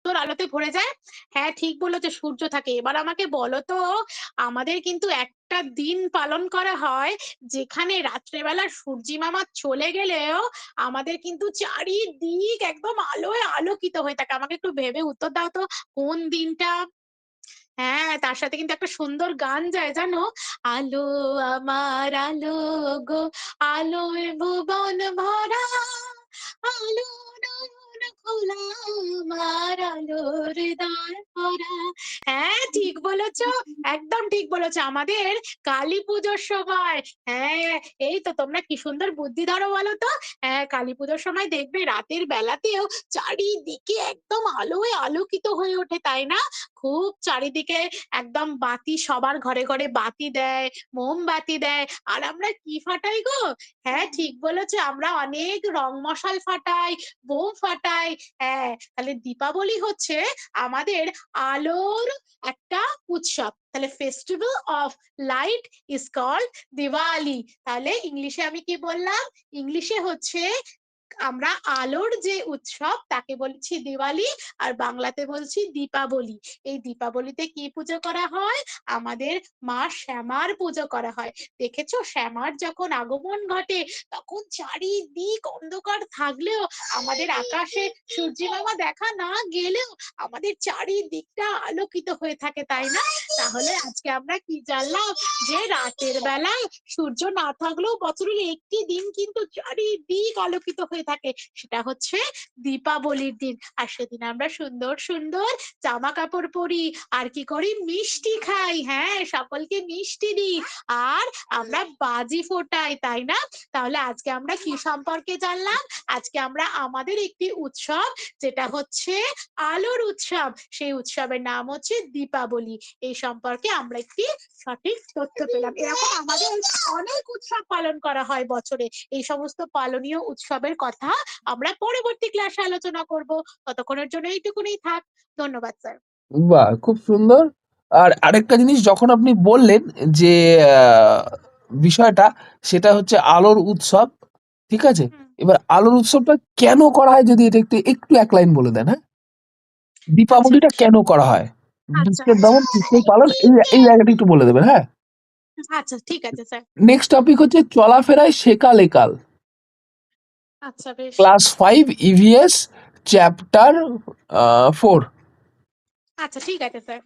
উত্তর আলোতে ভরে যায়। হ্যাঁ ঠিক বলেছো, সূর্য থাকে। এবার আমাকে বলো তো, আমাদের কিন্তু একটা দিন পালন করা হয় যেখানে রাত্রেবেলা সূর্যি মামা চলে গেলেও আমাদের কিন্তু চারিদিক একদম আলোয় আলোকিত হয়ে থাকে। আমাকে একটু ভেবে উত্তর দাও তো, কোন দিনটা? হ্যাঁ, তার সাথে কিন্তু একটা সুন্দর গান যায় জানো, আলো আমার আলো গো, আলোয় ভুবন ভরা, আলো নয়ন খোলা, আমার আলোর দ্বার ভরা। হ্যাঁ ঠিক বলেছো, একদম ঠিক বলেছো, আমাদের কালী পুজোর সময়। হ্যাঁ, এই তো তোমরা কি সুন্দর বুদ্ধি ধরো বলো তো। হ্যাঁ, কালী পুজোর সময় দেখবে রাতের বেলাতেও চারিদিকে একদম আলোয় আলোকিত হয়ে ওঠে, তাই না? খুব চারিদিকে একদম বাতি, সবার ঘরে ঘরে বাতি দেয়, মোমবাতি দেয়। আর আমরা কি ফাটাই গো? হ্যাঁ ঠিক বলেছো, আমরা অনেক রং মশাল ফাটাই, বোম ফাটাই। হ্যাঁ, তাহলে দীপাবলি হচ্ছে আমাদের আলোর একটা উৎসব। তাহলে festival of light is called Diwali. তাহলে ইংলিশে আমি কি বললাম? ইংলিশে হচ্ছে আমরা আলোর যে উৎসব তাকে বলছি দিওয়ালি, আর বাংলাতে বলছি দীপাবলি। এই দীপাবলিতে কি পুজো করা হয়? আমাদের মা শ্যামার পুজো করা হয়। দেখেছো, শ্যামার যখন আগমন ঘটে তখন চারিদিক অন্ধকার থাকলেও, আমাদের আকাশে সূর্যি মামা দেখা না গেলেও আমাদের চারিদিকটা আলোকিত হয়ে থাকে, তাই না? তাহলে আজকে আমরা কি জানলাম? যে রাতের বেলায় সূর্য না থাকলেও বছরের একটি দিন কিন্তু চারিদিক আলোকিত হয়ে থাকে, সেটা হচ্ছে দীপাবলির দিন। আর সেদিন আমরা সুন্দর সুন্দর জামা কাপড় পরি, আর কি করি? মিষ্টি খাই। হ্যাঁ, সকলকে মিষ্টি দিই, আর আমরা বাজি ফোটাই, তাই না? তাহলে আজকে আমরা কি সম্পর্কে জানলাম? আজকে আমরা আমাদের একটি উৎসব, যেটা হচ্ছে আলোর উৎসব, সেই উৎসবের নাম হচ্ছে দীপাবলি। এই সম্পর্কে আমরা একটি সঠিক তথ্য পেলাম। এরকম আমাদের অনেক উৎসব পালন করা হয় বছরে। এই সমস্ত পালনীয় উৎসবের কথা আমরা পরবর্তী ক্লাসে আলোচনা করব। ততক্ষণের জন্য এইটুকুনি থাক। ধন্যবাদ স্যার। বাহ! খুব সুন্দর। আর আরেকটা জিনিস যখন আপনি বললেন যে আ বিষয়টা, সেটা হচ্ছে আলোর উৎসব। ঠিক আছে? এবার আলোর উৎসবটা কেন করা হয় যদি এটা একটু এক লাইন বলে দেন, হ্যাঁ? আচ্ছা দীপাবলিটা কেন করা হয়? আচ্ছা বিশ্বের দমন কৃষ্ণের পালন, এই জায়গাটা একটু বলে দেবেন, হ্যাঁ? আচ্ছা ঠিক আছে স্যার। নেক্সট টপিক হচ্ছে চলাফেরায় সেকাল একাল। আচ্ছা বেশ। Class 5 EVS chapter 4। আচ্ছা ঠিক আছে স্যার।